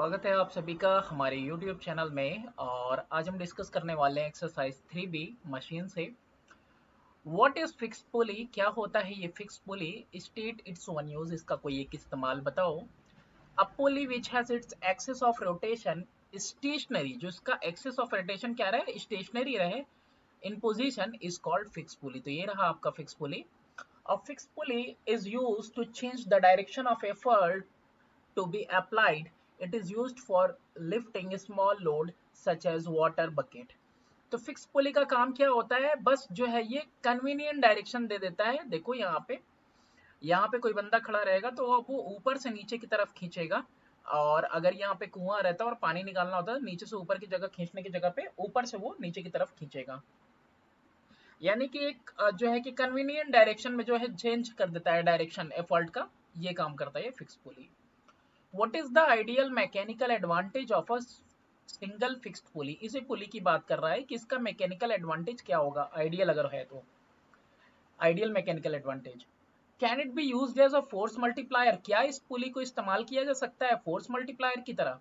स्वागत है आप सभी का हमारे YouTube चैनल में। और आज हम डिस्कस करने वाले हैं एक्सरसाइज 3B मशीन से। व्हाट इज फिक्स पुली, क्या होता है ये fix pulley? State its one use, इसका कोई एक इस्तेमाल बताओ। A pulley which has its axis of rotation stationary, जो इसका एक्सिस ऑफ रोटेशन क्या रहे, स्टेशनरी रहे, in position is called fix pulley. तो ये रहा आपका fix pulley. A fix pulley is used to change the direction of effort to be applied. It is used for lifting a small load such as water bucket. तो fix pulley का काम क्या होता है, बस जो है ये कन्वीनियंट डायरेक्शन दे देता है। देखो यहाँ पे कोई बंदा खड़ा रहेगा तो वो ऊपर से नीचे की तरफ खींचेगा। और अगर यहाँ पे कुआं रहता है और पानी निकालना होता है, नीचे से ऊपर की जगह खींचने की जगह पे ऊपर से वो नीचे की तरफ खींचेगा। यानी कि एक जो है कि कन्वीनियंट डायरेक्शन में जो है चेंज कर देता है डायरेक्शन एफर्ट का। ये काम करता है fix pulley. What is the ideal mechanical advantage of a single fixed pulley? इसी पुली की बात कर रहा है कि इसका मैकेनिकल एडवांटेज क्या होगा, आइडियल अगर है तो। Ideal mechanical advantage, can it be used as a force multiplier? क्या इस पुली को इस्तेमाल किया जा सकता है फोर्स मल्टीप्लायर की तरह?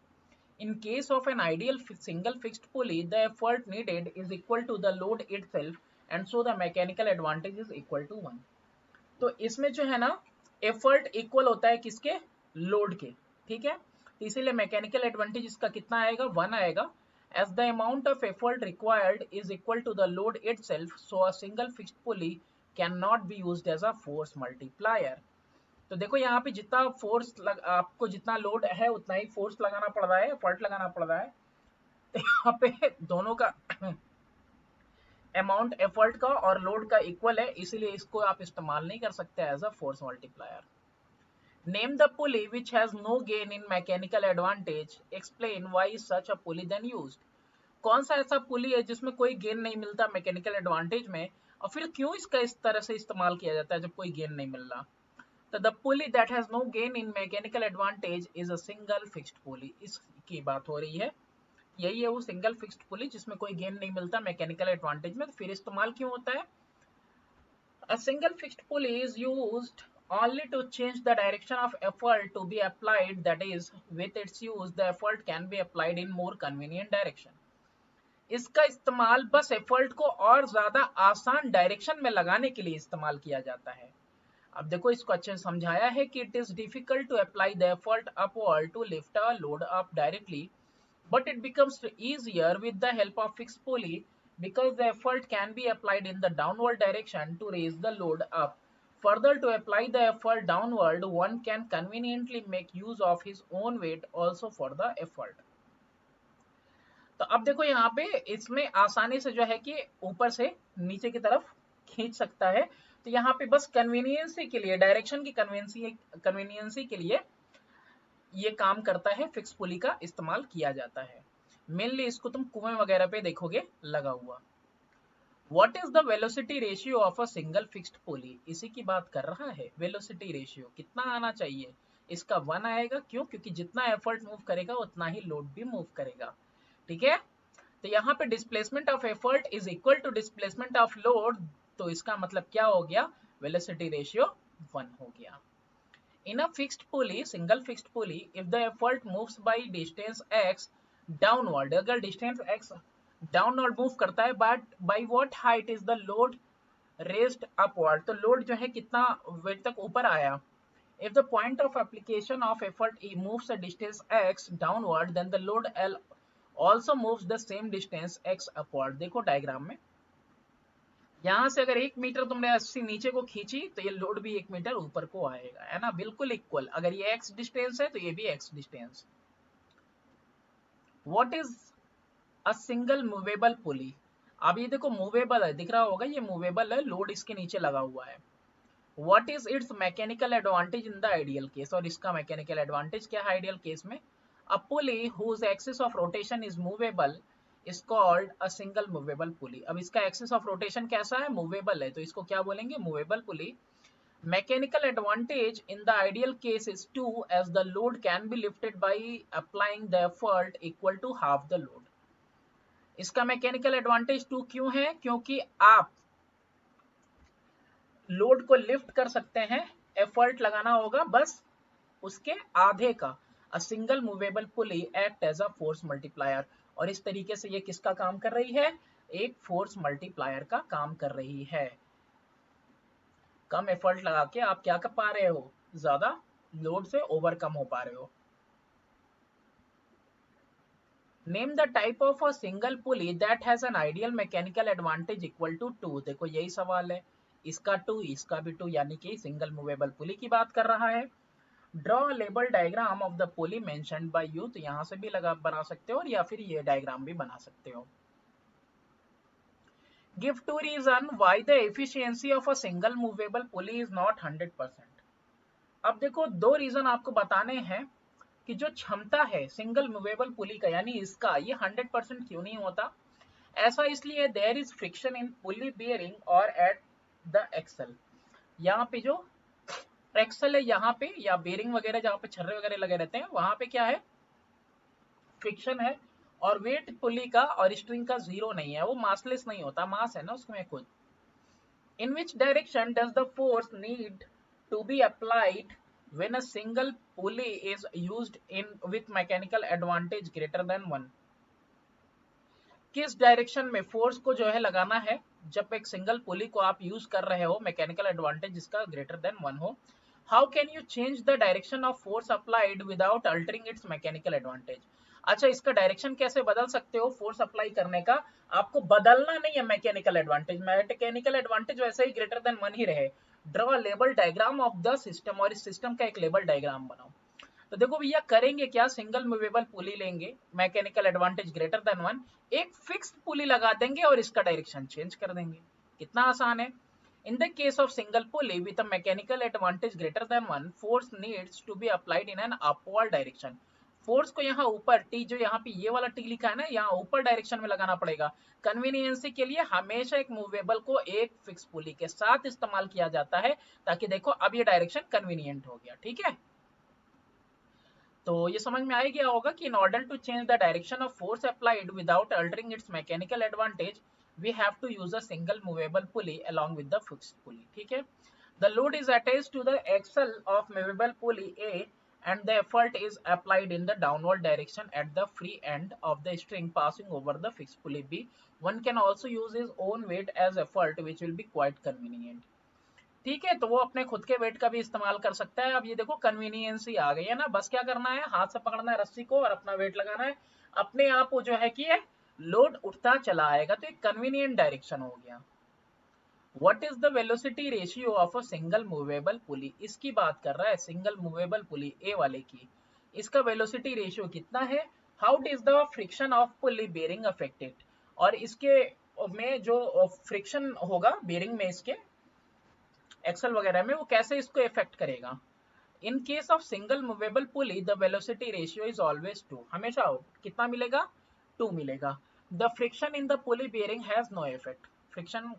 In case of an ideal single fixed pulley, the effort needed is equal to the load itself, and so the mechanical advantage is equal to 1. तो इसमें जो है ना, एफर्ट इक्वल होता है किसके, लोड के। ठीक है, तो इसीलिए मैकेनिकल एडवांटेज इसका कितना आएगा, 1 आएगा। As the amount of effort required is equal to the load itself, so a single fixed pulley can not be used as a force multiplier. तो देखो यहाँ पे जितना फोर्स आपको जितना लोड है उतना ही फोर्स लगाना पड़ रहा है, एफर्ट लगाना पड़ रहा है। तो यहाँ पे दोनों का अमाउंट एफर्ट का और लोड का इक्वल है, इसीलिए इसको आप इस्तेमाल नहीं कर सकते as a force multiplier. Name the pulley which has no gain in mechanical advantage, explain why such a pulley then used. कौन सा ऐसा पुली है जिसमें कोई गेन नहीं मिलता मैकेनिकल एडवांटेज में, और फिर क्यों इसका इस तरह से इस्तेमाल किया जाता है जब कोई गेन नहीं मिल रहा? तो the pulley that has no gain in mechanical advantage is a single fixed pulley, इसकी बात हो रही है। यही है वो सिंगल फिक्स्ड पुली जिसमें कोई गेन नहीं मिलता मैकेनिकल एडवांटेज में, तो फिर इस्तेमाल क्यों होता है? A single fixed pulley is used only to change the direction of effort to be applied, that is, with its use the effort can be applied in more convenient direction. इसका इस्तेमाल बस एफर्ट को और ज्यादा आसान direction में लगाने के लिए इस्तेमाल किया जाता है। अब देखो इसको अच्छे से समझाया है कि it is difficult to apply the effort upward to lift a load up directly, but it becomes easier with the help of fixed pulley because the effort can be applied in the downward direction to raise the load up. Further, to apply the effort downward, one can conveniently make use of his own weight also for the effort. तो अब देखो यहाँ पे इसमें आसानी से जो है कि ऊपर से नीचे की तरफ खींच सकता है। तो यहाँ पे बस कन्वीनियंसी के लिए, डायरेक्शन की कन्वीनियंसी के लिए ये काम करता है, फिक्स पुली का इस्तेमाल किया जाता है। मेनली इसको तुम कुएं वगैरह पे देखोगे लगा हुआ। What is the velocity ratio of a single fixed पुली, इसी की बात कर रहा है। वेलोसिटी रेशियो कितना आना चाहिए, इसका 1 आएगा। क्यों? क्योंकि जितना एफर्ट मूव करेगा उतना ही लोड भी मूव करेगा। ठीक है, तो यहाँ पे displacement of effort is equal to displacement of load, तो इसका मतलब क्या हो गया, वेलोसिटी रेशियो 1 हो गया। In a fixed pulley, single fixed pulley, if the effort moves by distance x downward, अगर distance x downward move करता है, but by what height is the load raised upward, तो load जो है कितना weight तक ऊपर आया। If the point of application of effort E moves a distance x downward, then the load L also moves the same distance x upward। देखो diagram में, यहाँ से अगर 1 मीटर तुमने 80 नीचे को खींची तो ये लोड भी 1 मीटर ऊपर को आएगा, है ना, बिल्कुल इक्वल। अगर ये x डिस्टेंस है तो ये भी x distance. What is a single movable पुली? अब ये देखो मूवेबल है, दिख रहा होगा ये मूवेबल है, लोड इसके नीचे लगा हुआ है। What is its mechanical advantage in the ideal case, और इसका मैकेनिकल एडवांटेज क्या है आइडियल केस में? A pulley whose axis of rotation is movable is called a single movable pulley। अब इसका एक्सिस ऑफ रोटेशन कैसा है, मूवेबल है, तो इसको क्या बोलेंगे, movable pulley. Mechanical advantage in the ideal case is 2 as the load can be lifted by applying the effort equal to half the load। इसका मैकेनिकल एडवांटेज 2 क्यों है? क्योंकि आप लोड को लिफ्ट कर सकते हैं, एफर्ट लगाना होगा बस उसके आधे का। A single movable pulley act as a force multiplier. और इस तरीके से ये किसका काम कर रही है, एक फोर्स मल्टीप्लायर का काम कर रही है। कम एफर्ट लगा के आप क्या कर पा रहे हो, ज्यादा लोड से ओवरकम हो पा रहे हो। Name the type of a single pulley that has an ideal mechanical advantage equal to 2। देखो यही सवाल है, इसका 2 इसका भी 2, यानी कि सिंगल मूवेबल पुली की बात कर रहा है। Draw label diagram of the pulley mentioned by you, तो यहां से भी लगा बना सकते हो और या फिर ये डायग्राम भी बना सकते हो। Give two reason why the efficiency of a single movable pulley is not 100%। अब देखो दो रीजन आपको बताने हैं कि जो क्षमता है सिंगल मूवेबल पुली का, यानी इसका, ये 100% क्यों नहीं होता। ऐसा इसलिए there is friction in pulley bearing और एट द एक्सल। यहाँ पे जो एक्सल है यहाँ पे, या बेरिंग वगैरह जहाँ पे छर्रे वगैरह लगे रहते हैं, वहां पे क्या है, फ्रिक्शन है। और वेट पुली का और स्ट्रिंग का जीरो नहीं है, वो मासलेस नहीं होता, मास है ना उसमें खुद। In which direction does the force need to be applied when a single pulley is used in with mechanical advantage greater than 1। किस डायरेक्शन में फोर्स को जो है लगाना है जब एक सिंगल पुली को आप यूज कर रहे हो मैकेनिकल एडवांटेज जिसका ग्रेटर देन 1 हो। How can you change the direction of force applied without altering its mechanical advantage. अच्छा, इसका डायरेक्शन कैसे बदल सकते हो फोर्स अप्लाई करने का, आपको बदलना नहीं है मैकेनिकल एडवांटेज, मैकेनिकल एडवांटेज वैसे ही ग्रेटर देन 1 ही रहे। Draw label diagram of the system, और इस सिस्टम का एक लेबल डायग्राम बनाओ। तो देखो भैया करेंगे क्या, सिंगल मूवेबल पुली लेंगे, मैकेनिकल एडवांटेज ग्रेटर देन 1, एक फिक्स्ड पुली लगा देंगे और इसका डायरेक्शन चेंज कर देंगे। कितना आसान है। In the case of single pulley with a mechanical advantage greater than 1, force needs to be applied in an upward direction. Force को यहाँ ऊपर टी, जो यहाँ पे ये वाला टी लिखा है ना, यहाँ ऊपर डायरेक्शन में लगाना पड़ेगा। कन्वीनियंसी के लिए हमेशा एक मूवेबल को एक फिक्स पुली के साथ इस्तेमाल किया जाता है, ताकि देखो अब ये डायरेक्शन कन्वीनियंट हो गया। ठीक है, तो ये समझ में आ गया होगा कि in order to change the direction of force applied without altering its mechanical advantage we have to use a single movable pulley along with the fixed pulley. ठीक है, the load is attached to the axle of movable pulley A and the effort is applied in the downward direction at the free end of the string passing over the fixed pulley B. One can also use his own weight as effort, which will be quite convenient. ठीक है, तो वो अपने खुद के wait का भी इस्तेमाल कर सकता है। अब ये देखो कन्वीनियंस ही आ गई है ना, बस क्या करना है, हाथ से पकड़ना है रस्सी को और अपना वेट लगाना है, अपने आप वो जो है कि लोड उठता चला आएगा, तो एक कन्वीनियंट डायरेक्शन हो गया। What is the velocity ratio of a single movable पुली, इसकी बात कर रहा है, सिंगल मूवेबल पुली ए वाले की। इसका वेलोसिटी रेशियो कितना है। How is the friction of pulley bearing affected, और इसके में जो फ्रिक्शन होगा बेरिंग में, इसके एक्सल वगैरह में, वो कैसे इसको इफेक्ट करेगा। In case of single movable pulley the velocity ratio is always 2, हमेशा कितना मिलेगा, 2 मिलेगा। The friction in the pulley bearing has no effect, friction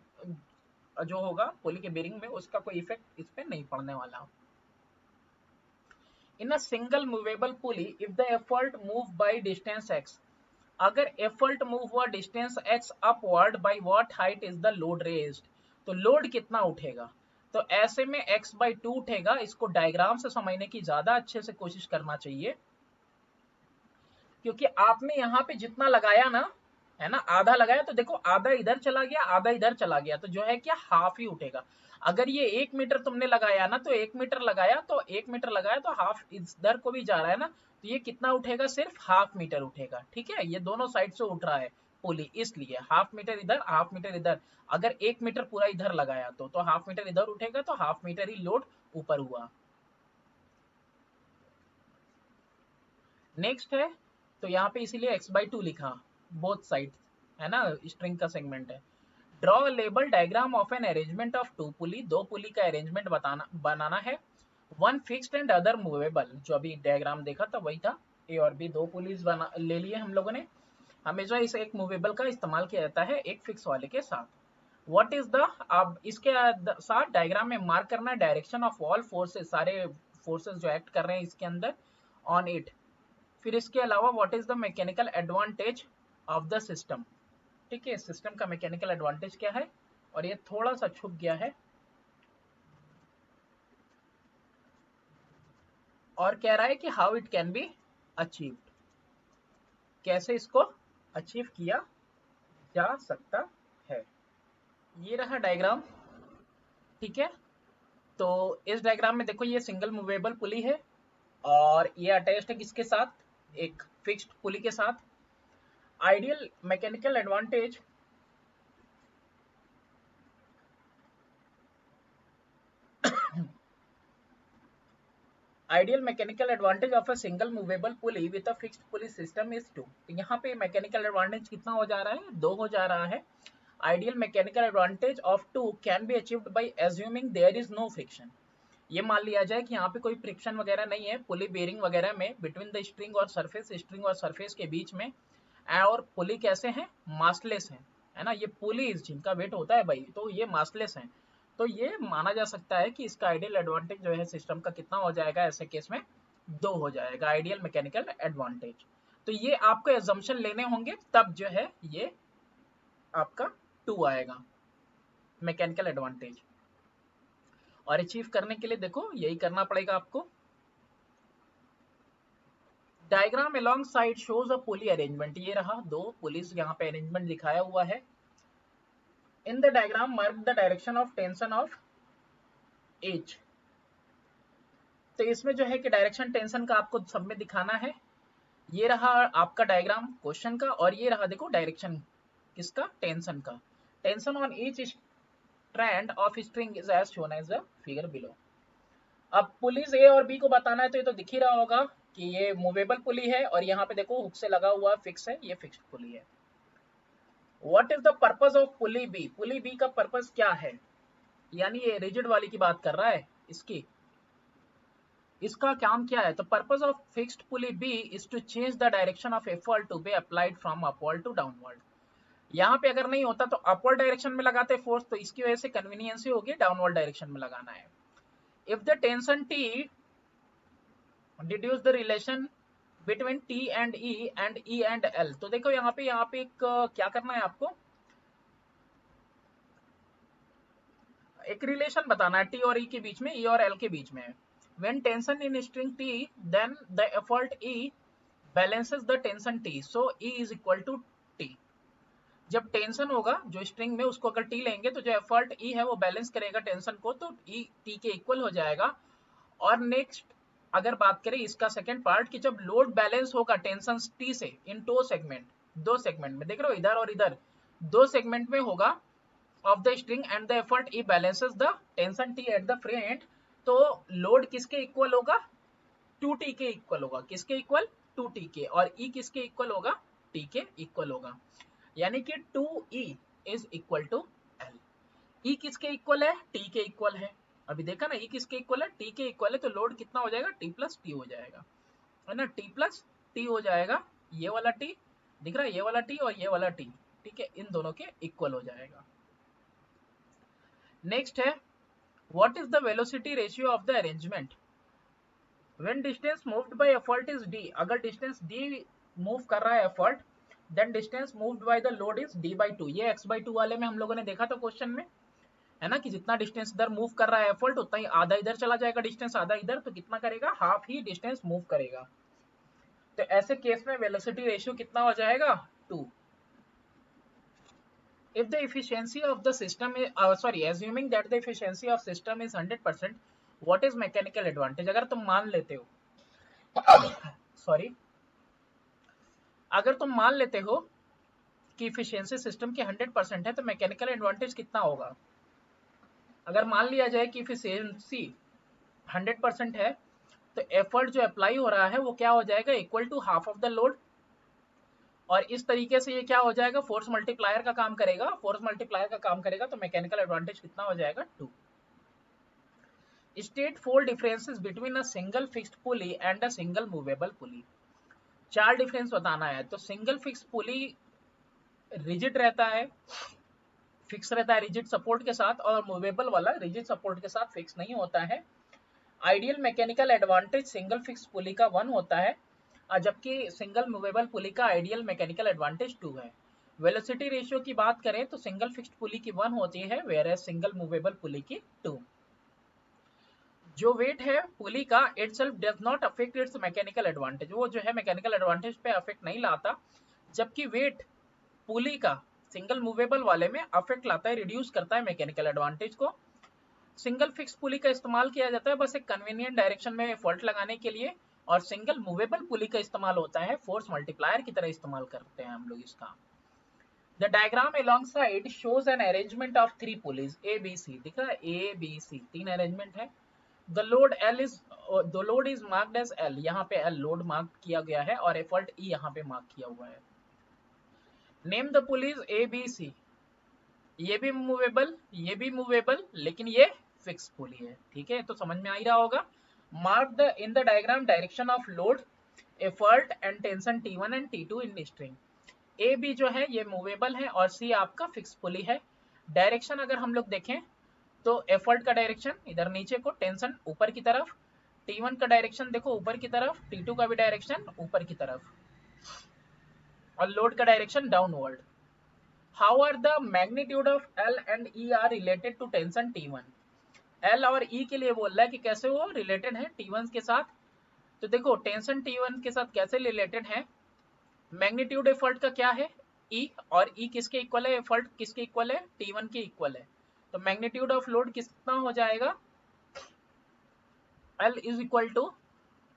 जो होगा पुली के बेरिंग में उसका कोई इफेक्ट इस पे नहीं पड़ने वाला। In a single movable pulley if the effort move by distance x, अगर एफर्ट मूव हुआ distance x upward by what height is the load raised, तो लोड कितना उठेगा। तो ऐसे में x बाई 2 उठेगा। इसको डायग्राम से समझने की ज्यादा अच्छे से कोशिश करना चाहिए, क्योंकि आपने यहाँ पे जितना लगाया ना, है ना, आधा लगाया, तो देखो आधा इधर चला गया आधा इधर चला गया, तो जो है क्या हाफ ही उठेगा। अगर ये 1 मीटर तुमने लगाया ना, तो 1 मीटर लगाया तो 1 मीटर लगाया तो हाफ इधर को भी जा रहा है ना, तो ये कितना उठेगा, सिर्फ हाफ मीटर उठेगा। ठीक है, ये दोनों साइड से उठ रहा है पुली, इसलिए हाफ मीटर इधर हाफ मीटर इधर। अगर 1 मीटर पूरा इधर लगाया तो हाफ मीटर इधर उठेगा, तो हाफ मीटर ही लोड ऊपर हुआ। नेक्स्ट है, तो यहाँ पे इसीलिए x/2 लिखा, बोथ साइड, है ना, स्ट्रिंग का सेगमेंट है। Draw label diagram of an arrangement of 2 पुली, 2 पुली का अरेंजमेंट बनाना है। One fixed and other movable, जो अभी डायग्राम देखा था वही था, ए और बी, 2 पुलीज बना ले लिए हम लोगों ने। हमेशा इस एक मूवेबल का इस्तेमाल किया जाता है एक फिक्स वाले के साथ। व्हाट इज द, अब इसके साथ डायग्राम में मार्क करना है डायरेक्शन ऑफ ऑल फोर्सेस, सारे फोर्सेस जो एक्ट कर रहे हैं इसके अंदर ऑन इट। फिर इसके अलावा what is the mechanical advantage of the system. ठीक है, सिस्टम का मैकेनिकल एडवांटेज क्या है, और ये थोड़ा सा छुप गया है। और कह रहा है कि how it can be achieved. कैसे इसको अचीव किया जा सकता है, ये रहा डायग्राम। ठीक है, तो इस डायग्राम में देखो ये सिंगल मूवेबल पुली है और ये अटैच्ड है किसके साथ, एक फिक्स्ड पुली के साथ। Ideal mechanical advantage ideal mechanical advantage of a single movable pulley with a fixed pulley system is 2। तो यहाँ पे मैकेनिकल एडवांटेज कितना हो जा रहा है, 2 हो जा रहा है। Ideal mechanical advantage of 2 can be achieved by assuming there is no friction. ये मान लिया जाए कि यहाँ पे कोई फ्रिक्शन वगैरह नहीं है पुली बेरिंग वगैरह में बिटवीन द स्ट्रिंग और सरफेस के बीच में। और पुली कैसे हैं, मासलेस हैं, है ना। ये पुलीज जिनका वेट होता है भाई, तो ये मासलेस हैं। तो ये माना जा सकता है कि इसका आइडियल एडवांटेज जो है सिस्टम का कितना हो जाएगा, ऐसे केस में 2 हो जाएगा आइडियल मैकेनिकल एडवांटेज। तो ये आपको एजम्पशन लेने होंगे, तब जो है ये आपका 2 आएगा मैकेनिकल एडवांटेज। और अचीव करने के लिए देखो यही करना पड़ेगा आपको। डायग्राम अलोंग साइड शोज अ पुली अरेंजमेंट, ये रहा 2 पुलिस यहाँ पे अरेंजमेंट दिखाया हुआ है। In the diagram mark the direction of tension of H. तो इसमें जो है कि डायरेक्शन टेंशन का आपको सब में दिखाना है। ये रहा आपका डायग्राम क्वेश्चन का, और ये रहा देखो डायरेक्शन किसका, टेंशन का। Tension on each strand of string is as shown as the figure below. अब पुलिस ए और बी को बताना है, तो ये तो दिख ही रहा होगा कि ये मूवेबल पुली है और यहाँ पे देखो हुक से लगा हुआ फिक्स है, ये फिक्स्ड पुली है। What is the purpose of pulley B, pulley B का पर्पस क्या है, यानी ये रिजिड वाली की बात कर रहा है, इसका काम क्या है। तो purpose of fixed pulley B is to change the direction of effort to be applied from upward to downward. यहाँ पे अगर नहीं होता तो अपवर्ड डायरेक्शन में लगाते फोर्स, तो इसकी वजह से कन्वीनियंस होगी डाउनवर्ड डायरेक्शन में लगाना है। If the tension T deduce the relation between T and E and L. तो देखो यहाँ पे एक क्या करना है आपको, एक रिलेशन बताना है टी और ई के बीच में, ई और एल के बीच में। When tension in string T then the effort E balances the tension T, so E is equal to T. जब टेंशन होगा जो स्ट्रिंग में, उसको अगर टी लेंगे तो जो एफर्ट ई है वो बैलेंस करेगा टेंशन को, तो ई टी के इक्वल हो जाएगा। और नेक्स्ट अगर बात करें इसका सेकंड पार्ट, कि जब लोड बैलेंस होगा टेंशन टी से इन 2 सेगमेंट, 2 सेगमेंट में देख रहे हो, इधर और इधर 2 सेगमेंट में होगा of the string and the effort E balances the tension T at the free and. तो लोड किसके इक्वल होगा, 2t के इक्वल होगा, किसके इक्वल, 2t के। और ई किसके इक्वल होगा, t के इक्वल होगा, यानी कि 2e is equal to l। E किसके इक्वल है, t के इक्वल है। अभी देखा ना, ई किसके इक्वल है, t के इक्वल है, तो लोड कितना हो जाएगा, t प्लस टी हो जाएगा, है ना, t प्लस टी हो जाएगा। ये वाला t दिख रहा है, ये वाला t और ये वाला t, ठीक है, इन दोनों के इक्वल हो जाएगा। नेक्स्ट है what is the velocity ratio of the arrangement when distance moved by effort is d। अगर डिस्टेंस d मूव कर रहा है effort, then distance moved by the load is d/2। ये x/2 वाले में हम लोगों ने देखा था क्वेश्चन में, है ना, कि जितना डिस्टेंस इधर मूव कर रहा है एफर्ट, उतना ही आधा इधर चला जाएगा डिस्टेंस, आधा इधर, तो कितना करेगा, हाफ ही डिस्टेंस मूव करेगा। तो ऐसे केस में वेलोसिटी रेशियो कितना हो जाएगा, 2। if the efficiency of the system is assuming that the efficiency of system is 100%, what is mechanical advantage। अगर तुम मान लेते हो सॉरी अगर तुम मान लेते हो कि इफिशियंसी सिस्टम की 100% है, तो मैकेनिकल एडवांटेज कितना होगा। अगर मान लिया जाए कि इफिशियंसी 100% है, तो एफर्ट जो अप्लाई हो रहा है वो क्या हो जाएगा, equal to half of the load. और इस तरीके से ये क्या हो जाएगा, फोर्स मल्टीप्लायर का काम करेगा, फोर्स मल्टीप्लायर का काम करेगा, तो मैकेनिकल एडवांटेज कितना हो जाएगा, 2। State 4 differences between a single fixed pulley and a single movable pulley. 4 difference बताना है। तो सिंगल फिक्स पुली रिजिड रहता है, फिक्स रहता है रिजिड सपोर्ट के साथ, और मूवेबल वाला रिजिड सपोर्ट के साथ फिक्स नहीं होता है। Ideal mechanical advantage single fix pulley का 1 होता है, जबकि सिंगल मूवेबल पुली का आइडियल मैकेनिकल एडवांटेज 2 है। वेलोसिटी रेशियो की बात करें तो सिंगल फिक्स्ड पुली की 1 होती है, whereas single movable pulley की 2। जो वेट है पुली का itself does not affect its mechanical advantage, वो जो है मैकेनिकल एडवांटेज पे अफेक्ट नहीं लाता, जबकि वेट पुली का सिंगल मूवेबल वाले में अफेक्ट लाता है, रिड्यूस करता है मैकेनिकल एडवांटेज को। सिंगल फिक्स पुली का इस्तेमाल किया जाता है बस एक कन्वीनियंट डायरेक्शन में फॉल्ट लगाने के लिए, और सिंगल मूवेबल पुली का इस्तेमाल होता है फोर्स मल्टीप्लायर की तरह इस्तेमाल करते हैं हम लोग इसका। The diagram alongside shows an arrangement of three pulleys A, B, C, दिख रहा है A, B, C, तीन अरेंजमेंट है। The load is marked as L, यहाँ पे L लोड मार्क किया गया है और एफर्ट E यहाँ पे मार्क किया हुआ है। Name the pulleys A, B, C, ये भी मूवेबल, ये भी मूवेबल, लेकिन ये फिक्स पुली है, ठीक है, तो समझ में आ ही रहा होगा। Mark the in the diagram direction of load, effort and tension T1 and T2 in string. A B जो है ये मूवेबल है और सी आपका फिक्स पुली है। डायरेक्शन अगर हम लोग देखें तो एफर्ट का डायरेक्शन इधर नीचे को, टेंशन ऊपर की तरफ, T1 का डायरेक्शन देखो ऊपर की तरफ, T2 का भी डायरेक्शन ऊपर की तरफ, और लोड का direction downward. How are the magnitude of L and E are related to tension T1? L और ई के लिए बोल रहा है कि कैसे वो रिलेटेड है T1 के साथ। तो देखो टेंशन T1 के साथ कैसे रिलेटेड है, मैग्नीट्यूड एफर्ट का क्या है E, और E किसके इक्वल है, एफर्ट किसके इक्वल है, T1 के इक्वल है। तो मैग्नीट्यूड ऑफ लोड कितना हो जाएगा, L is equal to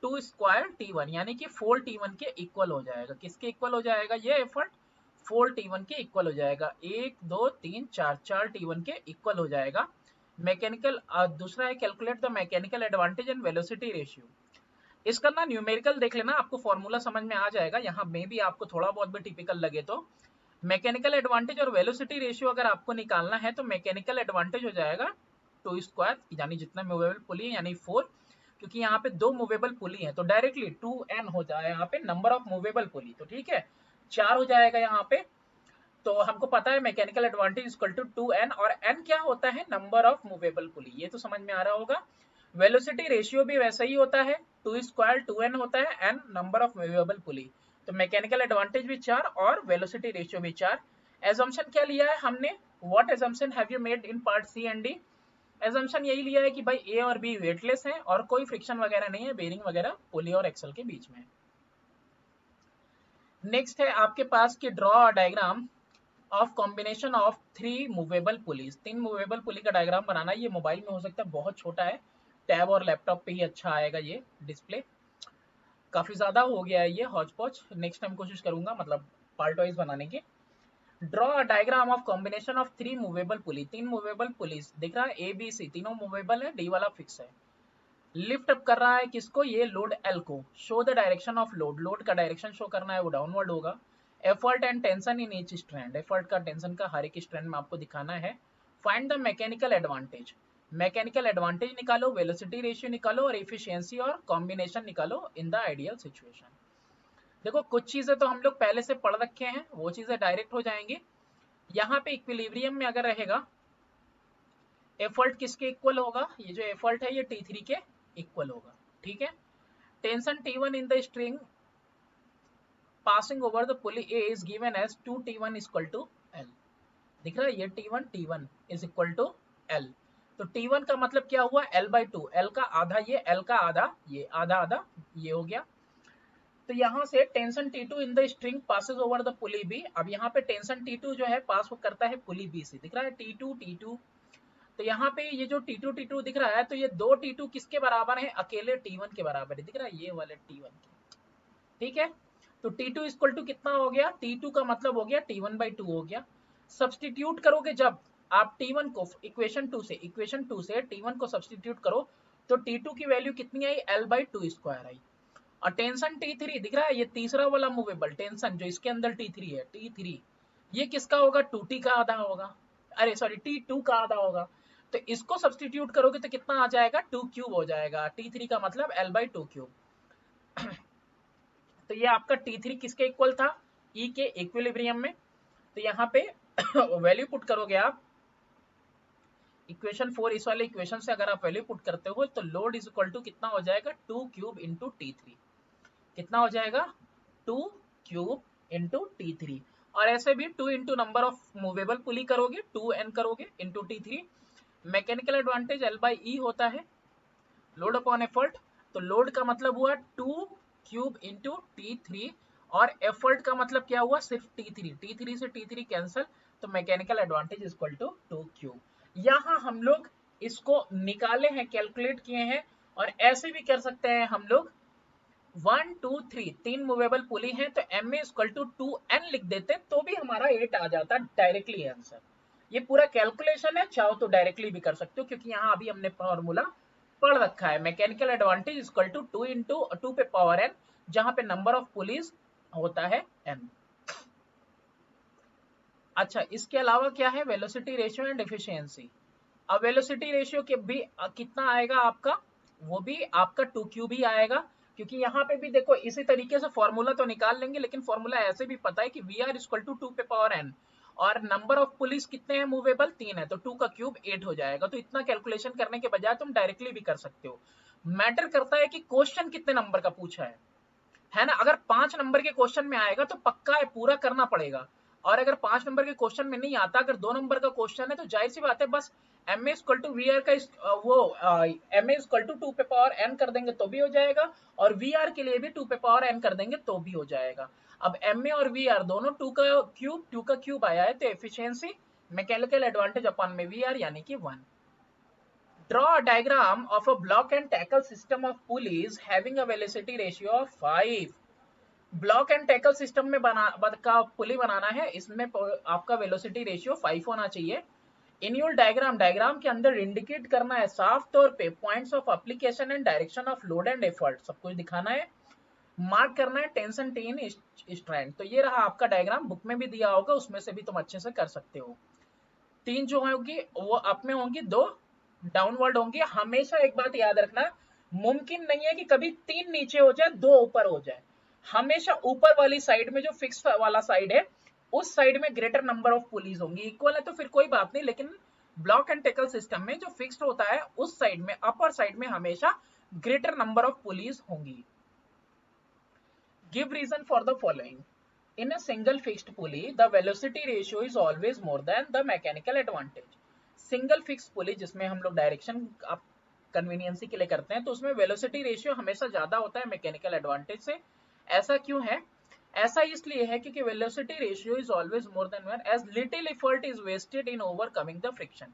2 square T1, यानी कि 4 T1 के इक्वल हो जाएगा। किसके इक्वल हो जाएगा, ये एफर्ट 4 T1 के इक्वल हो जाएगा। 1 2 3 4 4 T1 के इक्वल हो जाएगा। मैकेनिकल दूसरा है calculate the mechanical advantage and velocity ratio. इसका ना न्यूमेरिकल देख लेना, आपको फॉर्मूला समझ में आ जाएगा। यहाँ में भी आपको थोड़ा बहुत भी टिपिकल लगे तो मैकेनिकल एडवांटेज और वेलोसिटी रेशियो अगर आपको निकालना है तो मैकेनिकल एडवांटेज हो जाएगा 2 स्क्वायर, यानी जितना मूवेबल पुली है यानी 4, क्योंकि यहाँ पे 2 मूवेबल पुली है तो डायरेक्टली 2n हो जाए यहाँ पे नंबर ऑफ मूवेबल पुली, तो ठीक है 4 हो जाएगा यहाँ पे। तो हमको पता है mechanical advantage equal to 2n, और n क्या होता है, नंबर ऑफ मूवेबल पुली, ये तो समझ में आ रहा होगा। वेलोसिटी रेशियो भी वैसा ही होता है, 2 स्क्वायर 2n होता है, n नंबर ऑफ मूवेबल पुली। तो मैकेनिकल एडवांटेज भी 4 और वेलोसिटी रेशियो भी 4। एजम्पशन क्या लिया है हमने, what assumption have you made in part C and D? Assumption यही लिया है कि भाई ए और बी वेटलेस हैं और कोई फ्रिक्शन वगैरह नहीं है बेरिंग वगैरह पुली और एक्सल के बीच में। नेक्स्ट है आपके पास कि draw diagram of combination of 3 movable pulleys. 3 movable pulley का डायग्राम बनाना, ये मोबाइल में हो सकता है बहुत छोटा है, टैब और लैपटॉप पे ही अच्छा आएगा ये डिस्प्ले, काफी ज्यादा हो गया है ये हौच पौच। नेक्स्ट टाइम कोशिश करूंगा मतलब पार्ट वाइज बनाने की। Draw a diagram of combination of 3 movable pulley, 3 movable pulleys दिख रहा है ए बी सी, तीनों मूवेबल है, डी वाला फिक्स है। लिफ्ट अप कर रहा है किसको, ये लोड एल को। Show the direction of load, load का डायरेक्शन शो करना है, वो डाउनवर्ड होगा। Effort and tension in each strand, effort का टेंशन का हर एक स्ट्रैंड में आपको दिखाना है। Find the mechanical advantage, mechanical advantage निकालो, वेलोसिटी रेशियो निकालो और एफिशिएंसी और कॉम्बिनेशन निकालो इन द आइडियल सिचुएशन। देखो कुछ चीजें तो हम लोग पहले से पढ़ रखे हैं, वो चीजें डायरेक्ट हो जाएंगी। यहाँ पे इक्विलिब्रियम में अगर रहेगा, एफर्ट किसके इक्वल होगा, ये जो एफर्ट है ये T3 के इक्वल होगा, ठीक है। Tension T1 in the string passing over the pulley A is given as 2T1 is equal to L, दिख रहा है ये T1 is equal to L। तो T1 का मतलब क्या हुआ, L/2, L का आधा ये, L का आधा ये, आधा आधा ये हो गया। तो यहाँ से tension T2 in the string passes over the pulley B। अब यहाँ पे टेंशन T2 जो है पास करता है पुली B से, दिख रहा है T2 तो यहाँ पे ये जो T2 दिख रहा है, तो ये 2 T2 किसके बराबर है, अकेले T1 के बराबर है, दिख रहा है ये वाले T1 के, ठीक है। तो T2 इक्वल टू कितना हो गया, T2 का मतलब हो गया T1/2 हो गया। सब्सटीट्यूट करोगे जब आप T1 को इक्वेशन 2 से T1 को सब्सटीट्यूट करो तो T2 की वैल्यू कितनी आई, L/2 स्क्वायर आई। और टेंशन T3 दिख रहा है, ये तीसरा वाला मूवेबल टेंशन जो इसके अंदर T3 है, T3 ये किसका होगा, 2T का आधा होगा, अरे सॉरी T2 का आधा होगा। तो इसको सब्सटीट्यूट करोगे तो कितना आ जाएगा, 2 क्यूब हो जाएगा। T3 का मतलब L/2 क्यूब। तो ये आपका T3 किसके इक्वल था, E के इक्विलिब्रियम में। तो यहाँ पे वैल्यू पुट करोगे आप इक्वेशन 4, इस वाले इक्वेशन से अगर आप वैल्यू पुट करते हो तो लोड इज इक्वल टू कितना हो जाएगा, 2 क्यूब इंटू T3, कितना हो जाएगा 2 क्यूब इंटू T3। और ऐसे भी 2 इंटू नंबर ऑफ मूवेबल पुली करोगे, 2n करोगे into T3। Mechanical advantage L/E होता है, 2 क्यूब इंटू T3 होता है, 2 क्यूब इंटू T3 होता है, 2 इंटू नंबर ऑफ मूवेबल पुली करोगे 2n करोगे इंटू T3। 2 इंटू 2 4 होता है, लोड अपॉन एफर्ट, तो लोड का मतलब हुआ 2 क्यूब इंटू T3 और एफर्ट का मतलब क्या हुआ सिर्फ T3 से T3 कैंसिल, तो mechanical advantage equal to 2 cube. यहाँ हम लोग इसको निकाले हैं, कैलकुलेट किए हैं, और ऐसे भी कर सकते हैं हम लोग 1 2 3 तीन मूवेबल पुली हैं तो M A equal to 2n लिख देते तो भी हमारा 8 आ जाता डायरेक्टली आंसर। ये पूरा कैलकुलेशन है, चाहो तो डायरेक्टली भी कर सकते हो क्योंकि यहाँ अभी हमने फॉर्मूला पढ़ रखा है। Mechanical advantage equal to 2 into 2 पे पावर n, जहां पे नंबर ऑफ पुलीज होता है n। अच्छा, इसके अलावा क्या है, वेलोसिटी रेशियो एंड एफिशिएंसी। अब वेलोसिटी रेशियो के भी कितना आएगा आपका, वो भी आपका 2q भी आएगा, क्योंकि यहाँ पे भी देखो इसी तरीके से फॉर्मूला तो निकाल लेंगे, लेकिन फॉर्मूला ऐसे भी पता है कि वी आर इक्वल टू 2 पे पावर n, और नंबर ऑफ पुलिस कितने हैं मूवेबल 3 है, तो 2 का क्यूब 8 हो जाएगा। तो इतना कैलकुलेशन करने के बजाय तुम डायरेक्टली भी कर सकते हो। मैटर करता है कि क्वेश्चन कितने नंबर का पूछा है ना। अगर 5 नंबर के क्वेश्चन में आएगा तो पक्का है पूरा करना पड़ेगा, और अगर 5 नंबर के क्वेश्चन में नहीं आता, अगर 2 नंबर का क्वेश्चन है तो जाहिर सी बात है बस M A equal to V R का वो एम ए इक्वल टू 2 पे पावर n कर देंगे तो भी हो जाएगा, और वी आर के लिए भी 2 पे पावर n कर देंगे तो भी हो जाएगा। अब एम ए और वी आर दोनों 2 का क्यूब आया है, तो एफिशिएंसी मैकेनिकल एडवांटेज अपॉन में वी आर यानी कि 1। Draw a diagram of a block and tackle system of pulleys having a velocity ratio of 5। Block and tackle system में का पुली बनाना है, इसमें आपका वेलोसिटी रेशियो 5 होना चाहिए। इन योर डायग्राम के अंदर इंडिकेट करना है साफ तौर पे points of application and direction of load and effort, सब कुछ दिखाना है। मार्क करना है टेंशन टेन स्ट्रेंथ। तो ये रहा आपका डायग्राम, बुक में भी दिया होगा, उसमें से भी तुम अच्छे से कर सकते हो। 3 जो होगी वो अप में होंगी, 2 डाउनवर्ड होंगी। हमेशा एक बात याद रखना, मुमकिन नहीं है कि कभी 3 नीचे हो जाए 2 ऊपर हो जाए। हमेशा ऊपर वाली साइड में जो फिक्स वाला साइड है, उस साइड में ग्रेटर नंबर ऑफ पुलीज होंगी। इक्वल है तो फिर कोई बात नहीं, लेकिन ब्लॉक एंड टैकल सिस्टम में जो फिक्स्ड होता है उस साइड में, अपर साइड में हमेशा ग्रेटर नंबर ऑफ पुलीज होंगी। Give reason for the following. In a single fixed pulley, the velocity ratio is always more than the mechanical advantage। Single fix pulley जिसमें हम लोग डायरेक्शन आप कन्वीनियंसी के लिए करते हैं, तो उसमें वेलोसिटी रेशियो हमेशा ज्यादा होता है मैकेनिकल एडवांटेज से। ऐसा क्यों है? ऐसा इसलिए है क्योंकि velocity ratio is always more than 1 as little effort is wasted in overcoming the friction.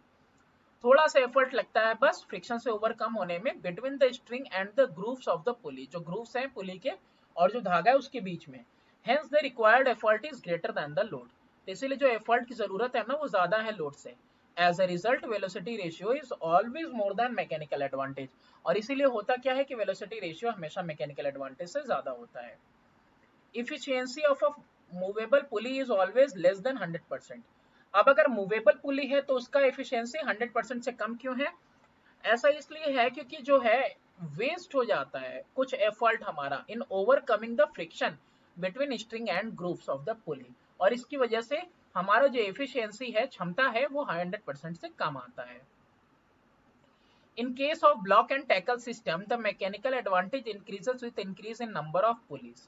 थोड़ा सा एफर्ट लगता है बस फ्रिक्शन से ओवरकम होने में between the string and the grooves of the pulley, जो ग्रूव्स हैं पुली के और जो धागा है उसके बीच में। Hence the required effort is greater than the load। तो इसीलिए जो एफर्ट की जरूरत है ना वो ज्यादा है लोड से। As a result, velocity ratio is always more than mechanical advantage। और इसीलिए होता क्या है कि velocity ratio हमेशा मैकेनिकल एडवांटेज से ज्यादा होता है। Efficiency of a movable pulley is always less than 100%। अब अगर मूवेबल पुली है तो उसका एफिशिएंसी 100% से कम क्यों है? ऐसा इसलिए है क्योंकि जो है वेस्ट हो जाता है कुछ एफर्ट हमारा in overcoming the friction between string and grooves of the pulley, और इसकी वजह से हमारा जो एफिशिएंसी है, क्षमता है, वो 100% से कम आता है। इन case of block and tackle system the mechanical advantage increases with increase in number of pulleys.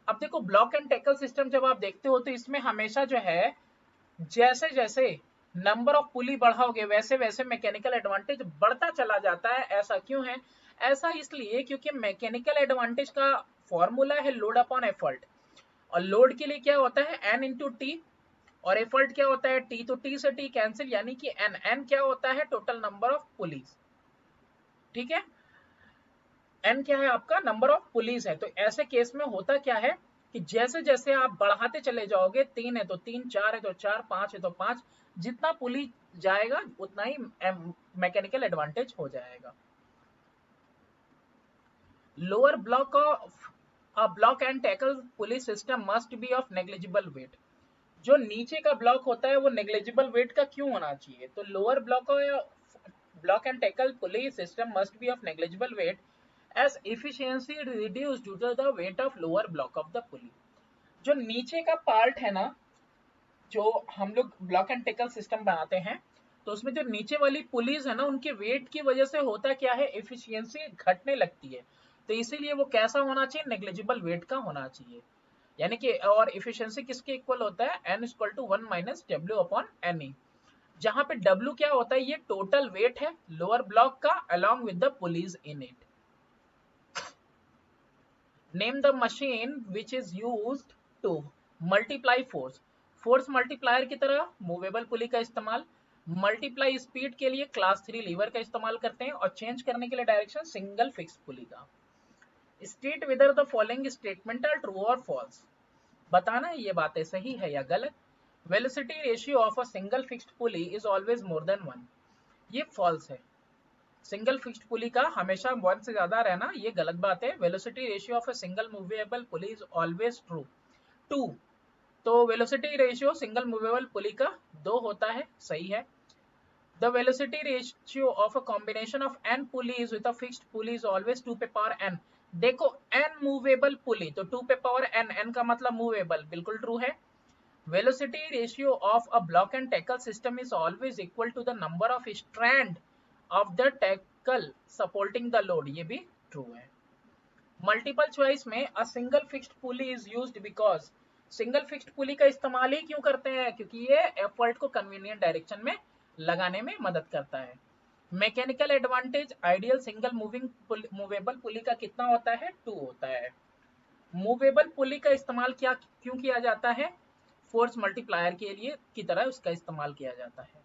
अब देखो ब्लॉक एंड टैकल सिस्टम जब आप देखते हो तो इसमें हमेशा जो है जैसे जैसे नंबर ऑफ पुली बढ़ाओगे वैसे वैसे मैकेनिकल एडवांटेज बढ़ता चला जाता है। ऐसा क्यों है? ऐसा इसलिए क्योंकि मैकेनिकल एडवांटेज का फॉर्मूला है लोड अपॉन एफर्ट, और लोड के लिए क्या होता है n इंटू टी, और एफर्ट क्या होता है t, तो t से t कैंसिल यानी कि n क्या होता है टोटल नंबर ऑफ पुलीज। ठीक है, n क्या है आपका नंबर ऑफ पुलीज है। तो ऐसे केस में होता क्या है कि जैसे जैसे आप बढ़ाते चले जाओगे, 3 है तो 3, 4 है तो 4, 5 है तो 5, जितना पुली जाएगा उतना ही मैकेनिकल एडवांटेज हो जाएगा। Lower block of a block and tackle pulley system must be of negligible weight. जो नीचे का ब्लॉक होता है वो नेग्लिजिबल वेट का क्यों होना चाहिए? तो lower block and tackle pulley system must be of negligible weight as efficiency reduced due to the weight of lower block of the pulley. जो नीचे का पार्ट है ना, जो हम लोग ब्लॉक एंड टैकल सिस्टम बनाते हैं, तो उसमें जो नीचे वाली पुलीज है ना, उनके वेट की वजह से होता क्या है, एफिशिएंसी घटने लगती है। तो इसीलिए वो कैसा होना चाहिए, नेग्लिजिबल वेट का होना चाहिए। यानी कि और एफिशिएंसी किसके इक्वल होता है, n equal to 1 minus W upon N E. जहां पे W क्या होता है, ये टोटल वेट है लोअर ब्लॉक का along with the pulleys in it. Name the machine which is used to multiply force. Force multiplier की तरह मूवेबल पुली का इस्तेमाल, मल्टीप्लाई स्पीड के लिए क्लास 3 लीवर का इस्तेमाल करते हैं, और चेंज करने के लिए डायरेक्शन सिंगल फिक्स पुली का। State whether the following statement are true और फॉल्स। बताना ये बातें सही है या गलत। Velocity ratio of a single fixed pulley is always more than 1, ये फॉल्स है। सिंगल फिक्स्ड पुली का हमेशा 1 से ज्यादा रहना ये गलत बात है। Velocity ratio of a single movable pulley is always true. 2, तो वेलोसिटी रेशियो सिंगल मूवेबल पुली का 2 होता है, सही है। The velocity ratio of a combination of n pulleys with a fixed pulley is always 2 पे पावर n। देखो n movable pulley तो 2 पे पावर n, n का मतलब मूवेबल, बिल्कुल ट्रू है। Velocity ratio of a block and tackle system is always equal to the number of strand of the tackle supporting the load, ये भी true है। Multiple choice में a single fixed pulley is used because, single fixed पुली का इस्तेमाल ही क्यों करते हैं, क्योंकि ये एफर्ट को कन्वीनियंट डायरेक्शन में लगाने में मदद करता है। Mechanical advantage ideal single movable पुली का कितना होता है, 2 होता है। मूवेबल पुली का इस्तेमाल क्यों किया जाता है, फोर्स मल्टीप्लायर के लिए की तरह उसका इस्तेमाल किया जाता है।